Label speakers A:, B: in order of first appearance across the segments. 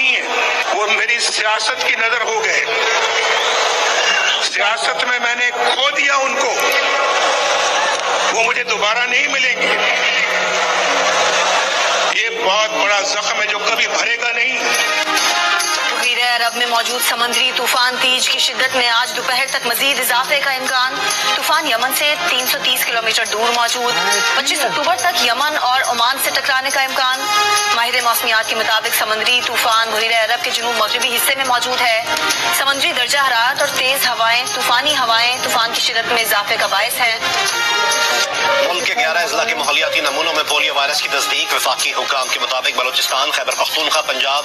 A: नहीं है। वो मेरी सियासत की नजर हो गए। सियासत में मैंने खो दिया उनको, वो मुझे दोबारा नहीं मिलेंगे। ये बहुत बड़ा जख्म है जो कभी भरेगा नहीं।
B: मुग़ीरे अरब में मौजूद समंदरी तूफान तीज की शिद्दत में आज दोपहर तक मजीद इजाफे का इम्कान। तूफान यमन से 330 किलोमीटर दूर मौजूद। 25 अक्टूबर तक यमन और ओमान से टकराने का इम्कान। माहिर मौसमियात के मुताबिक समंदरी तूफान मुग़ीरे अरब के जुनूब मगरबी हिस्से में मौजूद है। समंदरी दर्जा हरारत और तेज हवाएं, तूफानी हवाएं तूफान की शिद्दत में इजाफे का बायस है।
C: मुल्क के 11 अजला के माहौलियाती नमूनों में पोलियो वायरस की तस्दीक। वफाकी हुकाम के मुताबिक बलूचिस्तान, खैबर पख्तूनख्वा, पंजाब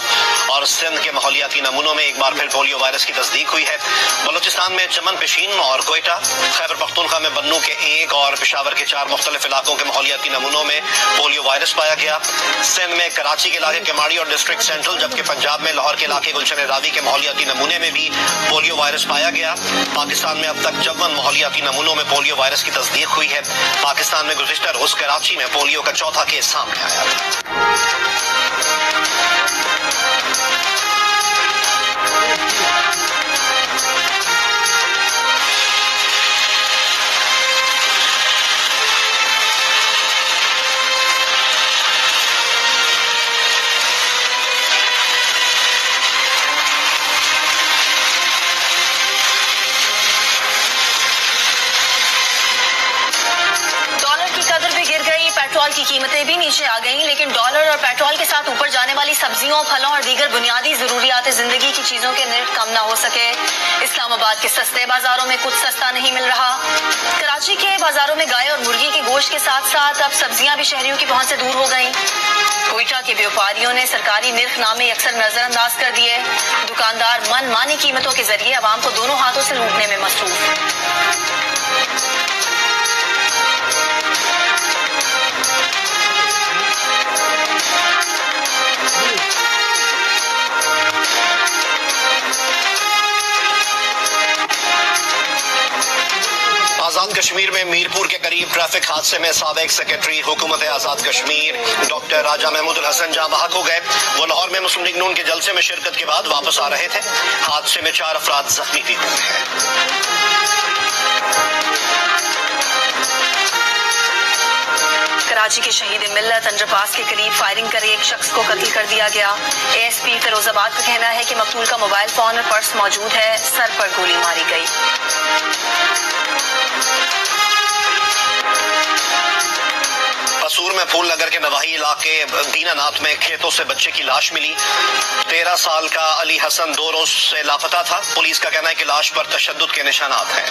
C: और सिंध के माहौलियाती नमूनों में एक बार फिर पोलियो वायरस की तस्दीक हुई है। बलूचिस्तान में चमन पेशीन और कोयटा, खैबर पख्तूनख्वा में बन्नू के 1 और पेशावर के 4 मुख्तलिफ इलाकों के माहौलियाती नमूनों में पोलियो वायरस पाया गया। सिंध में कराची के इलाके केमाड़ी और डिस्ट्रिक्ट सेंट्रल, जबकि पंजाब में लाहौर के इलाके गुलशन रावी के माहौलियाती नमूने में भी पोलियो वायरस पाया गया। पाकिस्तान में अब तक 54 माहौलियाती नमूनों में पोलियो वायरस की तस्दीक हुई है। पाकिस्तान में गुज़िश्ता रोज कराची में पोलियो का चौथा केस सामने आया था।
B: पेट्रोल की कीमतें भी नीचे आ गईं, लेकिन डॉलर और पेट्रोल के साथ ऊपर जाने वाली सब्जियों, फलों और दीगर बुनियादी जरूरियात जिंदगी की चीजों के निर्ख कम ना हो सके। इस्लामाबाद के सस्ते बाजारों में कुछ सस्ता नहीं मिल रहा। कराची के बाजारों में गाय और मुर्गी के गोश्त के साथ साथ अब सब्जियां भी शहरियों की पहुंच से दूर हो गईं। कोयटा के व्यापारियों ने सरकारी निर्ख नामे अक्सर नजरअंदाज कर दिए। दुकानदार मनमानी कीमतों के जरिए आवाम को दोनों हाथों से लूटने में मसरूफ।
C: आजाद कश्मीर में मीरपुर के करीब ट्रैफिक हादसे में साबिक सेक्रेटरी हुकूमत आजाद कश्मीर डॉक्टर राजा महमूद उल हसन जाँ बहक हो गए। वो लाहौर में मुस्लिम लीग नून के जलसे में शिरकत के बाद वापस आ रहे थे। हादसे में 4 अफराद जख्मी भी हुए हैं।
B: कराची के शहीद मिल्लत अंडरपास के करीब फायरिंग कर एक शख्स को कत्ल कर दिया गया। एएसपी फिरोजाबाद का कहना है कि मकतूल का मोबाइल फोन और पर्स मौजूद है। सर पर गोली मारी गई।
C: कसूर में फूल नगर के नवाही इलाके दीनानाथ में खेतों से बच्चे की लाश मिली। 13 साल का अली हसन 2 रोज से लापता था। पुलिस का कहना है कि लाश पर तशद्दुद के निशानात हैं।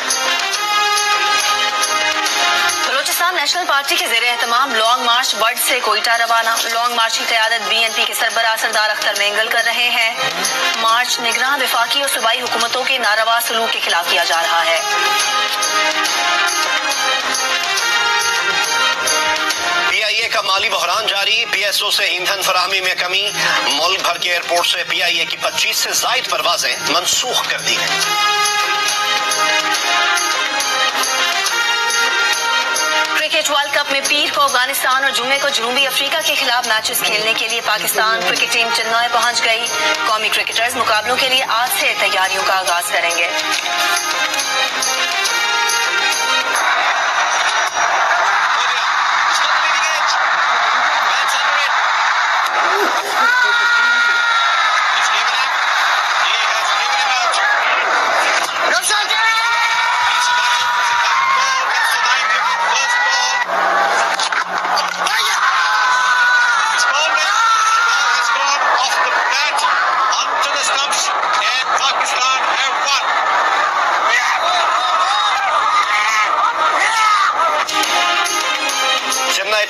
B: बलूचिस्तान नेशनल पार्टी के ज़ेरे एहतमाम लॉन्ग मार्च बर्ड से कोयटा रवाना। लॉन्ग मार्च की क़यादत BNP के सरबराह सरदार अख्तर मेंगल कर रहे हैं। मार्च निगरान वफाकी और सूबाई हुकूमतों के नारवा सलूक के खिलाफ किया जा रहा है।
C: PIA का माली बहरान जारी। PSO से ईंधन फराहमी में कमी। मुल्क भर के एयरपोर्ट से PIA की 25 से ज़ायद परवाजें मनसूख कर दी गई।
B: क्रिकेट वर्ल्ड कप में पीर को अफगानिस्तान और जुम्मे को जनूबी अफ्रीका के खिलाफ मैचेस खेलने के लिए पाकिस्तान क्रिकेट टीम चेन्नई पहुंच गई। कौमी क्रिकेटर्स मुकाबलों के लिए आज से तैयारियों का आगाज करेंगे।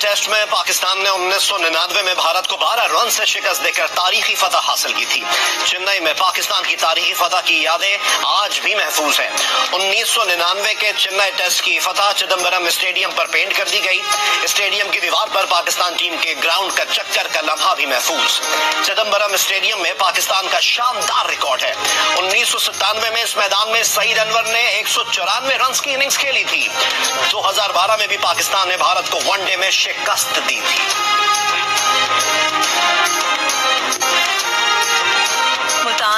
C: टेस्ट में पाकिस्तान ने 1999 में भारत को 12 रन से शिकस्त देकर तारीखी फतह हासिल की थी। चेन्नई में पाकिस्तान की तारीखी फतह की यादें आज भी महफूज हैं। 1999 के चेन्नई टेस्ट की फतह चिदम्बरम स्टेडियम पर पेंट कर दी गई। स्टेडियम की दीवार पर पाकिस्तान टीम के ग्राउंड का चक्कर का लम्हा भी महफूज। चिदम्बरम स्टेडियम में पाकिस्तान का शानदार रिकॉर्ड है। 1997 में इस मैदान में सईद अनवर ने 194 रन की इनिंग्स खेली थी। 2012 में भी पाकिस्तान ने भारत को वनडे में शिकस्त दी थी।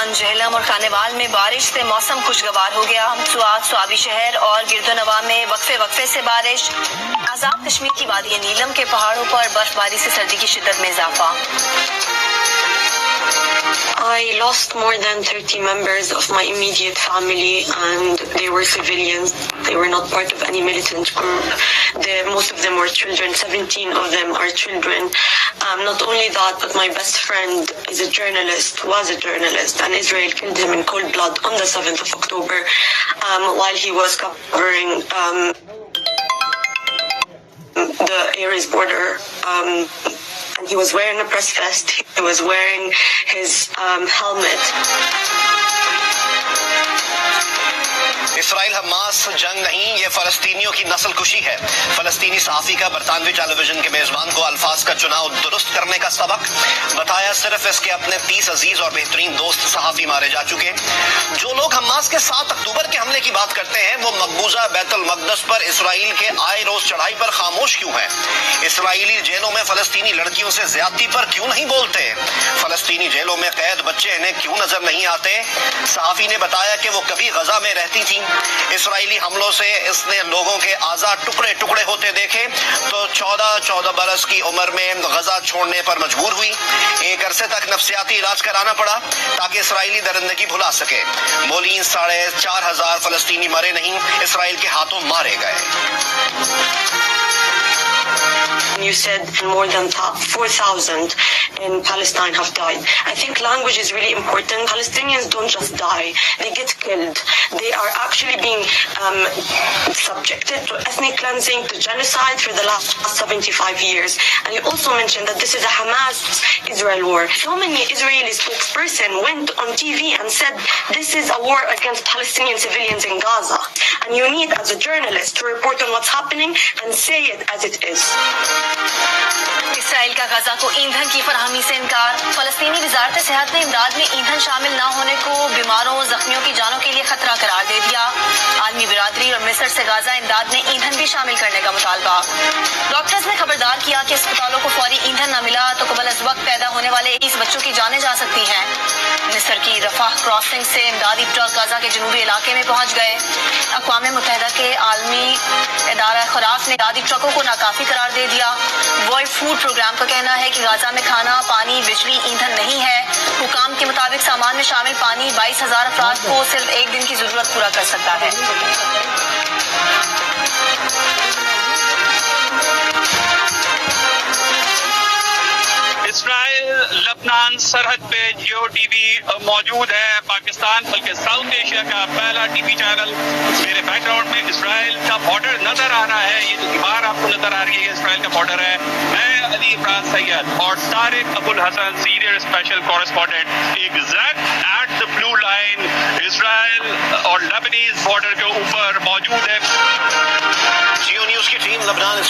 B: लबनान जहलम और खानेवाल में बारिश से मौसम खुशगवार हो गया। सुआद, स्वाबी शहर और गिरदोनवा में वक्फे वक्फे से बारिश। आजाद कश्मीर की वादी नीलम के पहाड़ों पर बर्फबारी से सर्दी की शिद्दत में इजाफा।
D: I lost more than 30 members of my immediate family, and they were civilians. They were not part of any militant group. Most of them were children. 17 of them are children. Not only that, but my best friend is a journalist, was a journalist, and Israel killed him in cold blood on the 7th of October while he was covering the Ares border. And he was wearing a press vest. He was wearing his helmet.
C: Israel Hamas जंग नहीं, ये फलस्तीनियों की नस्ल कुशी है। फलस्तीनी सहाफी का बरतानवी television के मेजबान को अल्फाज का चुनाव दुरुस्त करने का सबक बताया। सिर्फ इसके अपने 30 अजीज और बेहतरीन दोस्त सहाफी मारे जा चुके। जो लोग हमास के 7 अक्टूबर के हमले की बात करते हैं, वो मकबूजा बैतुल मकदस पर इसराइल के आए रोज चढ़ाई पर खामोश क्यों है? इसराइली जेलों में फलस्तीनी लड़कियों से ज्यादती पर क्यों नहीं बोलते? फलस्तीनी जेलों में कैद बच्चे इन्हें क्यों नजर नहीं आते? सहाफी ने बताया कि वो कभी गजा में रहती थी। इसराइली हमलों से इसने लोगों के आजाद टुकड़े टुकड़े होते देखे तो 14 बरस की उम्र में गजा छोड़ने पर मजबूर हुई। एक अरसे तक नफ्सियाती इलाज कराना पड़ा ताकि इसराइली दरिंदगी भुला सके। बोली 4,500 फलस्तीनी मरे नहीं, इसराइल के हाथों मारे गए।
D: You said more than 4,000 in Palestine have died. I think language is really important. Palestinians don't just die, they get killed. They are actually being subjected to ethnic cleansing, to genocide for the last 75 years. And you also mentioned that this is a Hamas-Israel war. So many Israeli spokesperson went on TV and said this is a war against Palestinian civilians in Gaza. And you need, as a journalist, to report on what's happening and say it as it is.
B: Israel का गजा को ईंधन की फराहमी से इनकार। फलस्तीनी वजारत सेहत ने इमदाद में ईंधन शामिल न होने को बीमारों और जख्मियों की जानों के लिए खतरा करार दे दिया। आलमी बिरादरी और मिस्र से गाजा इमदाद में ईंधन भी शामिल करने का मुतालबा। डॉक्टर्स ने खबरदार किया कि अस्पतालों को फौरी ईंधन न मिला तो कबल अज वक्त पैदा होने वाले 21 बच्चों की जानें जा सकती हैं। मिस्र की रफाह क्रॉसिंग से इमदादी ट्रक गाजा के जनूबी इलाके में पहुंच गए। अक़वाम मुत्तहिदा के आलमी इदारा खुराक ने इमदादी ट्रकों को नाकाफी करार दे दिया। वर्ल्ड फूड प्रोग्राम का कहना है कि गाजा में खाना, पानी, बिजली, ईंधन नहीं है। हुकाम के मुताबिक सामान में शामिल पानी 22,000 अफराद को सिर्फ एक दिन की जरूरत पूरा कर सकता है।
E: इसराइल लबनान सरहद पे जियो टीवी मौजूद है। पाकिस्तान बल्कि साउथ एशिया का पहला टीवी चैनल। मेरे बैकग्राउंड में इसराइल का बॉर्डर नजर आ रहा है। ये जो दीवार आपको नजर आ रही है, इसराइल का बॉर्डर है। मैं अली इमरान सैयद और Tariq Abul Hasan, senior special correspondent, exact at the blue line Israel और लेबनीज बॉर्डर के ऊपर मौजूद है।
C: जियो न्यूज की टीम लबनान